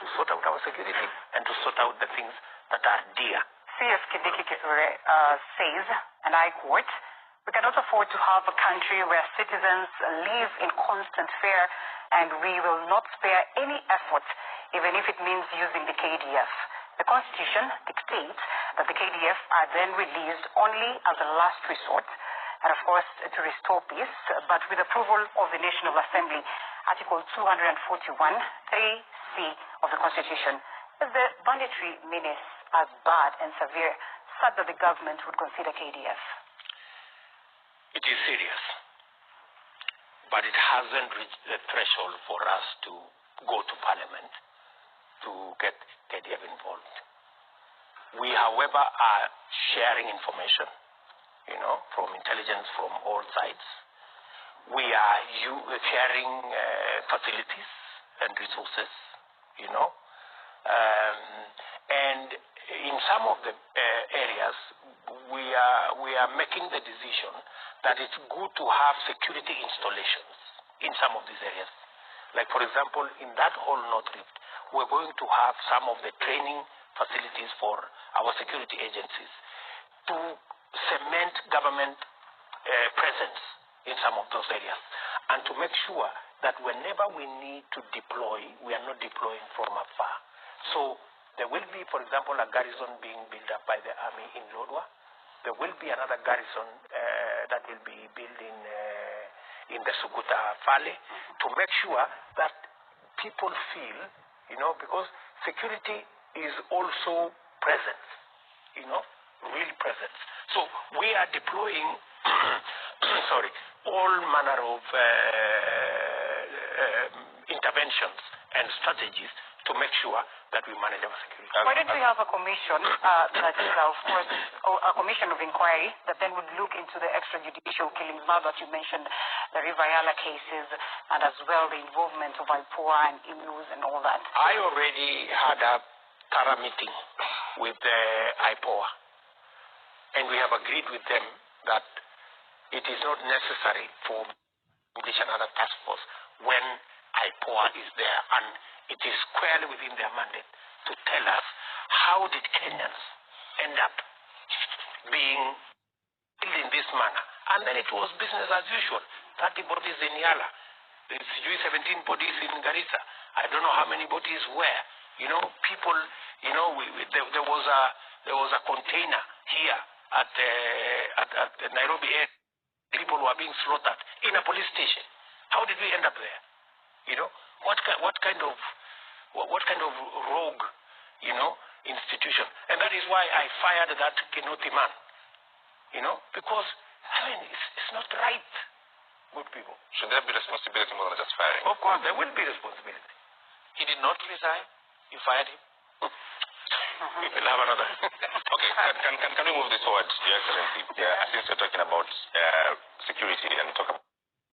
to sort out our security and to sort out the things that are dear. CS Kindiki Kithure says, and I quote, "We cannot afford to have a country where citizens live in constant fear, and we will not spare any effort, even if it means using the KDF. The Constitution dictates that the KDF are then released only as a last resort, and of course to restore peace, but with approval of the National Assembly, Article 241, 3C of the Constitution. Is the banditry menace as bad and severe such that the government would consider KDF?" It is serious, but it hasn't reached the threshold for us to go to Parliament to get KDF involved. We, however, are sharing information, from intelligence from all sides. We are sharing facilities and resources, and in some of the areas, we are making the decision that it's good to have security installations in some of these areas. Like, for example, in that whole North Rift, we're going to have some of the training facilities for our security agencies to cement government presence in some of those areas, and to make sure that whenever we need to deploy, we are not deploying from afar. So there will be, for example, a garrison being built up by the army in Lodwar. There will be another garrison that will be built in the Sukuta Valley, to make sure that people feel, because security is also presence, real presence. So we are deploying, all manner of interventions and strategies to make sure that we manage our security. Why don't we have a commission that is, of course, a commission of inquiry that then would look into the extrajudicial killings now that you mentioned the River Yala cases, and as well the involvement of IPOA and emus and all that? I already had a thorough meeting with the IPOA, and we have agreed with them that it is not necessary for English another task force when IPOA is there, and it is squarely within their mandate to tell us how did Kenyans end up being killed in this manner. And then it was business as usual. 30 bodies in Yala, 17 bodies in Garissa. I don't know how many bodies were. People, there was a container here at the Nairobi air. People were being slaughtered in a police station. How did we end up there? What kind of rogue, institution? And that is why I fired that Kinoti man, because, it's not right, good people. Should there be responsibility more than just firing? Of course, there will be responsibility. He did not resign. You fired him. We will have another. Okay, can we move this forward, Your Excellency? Since we're talking about security and talk about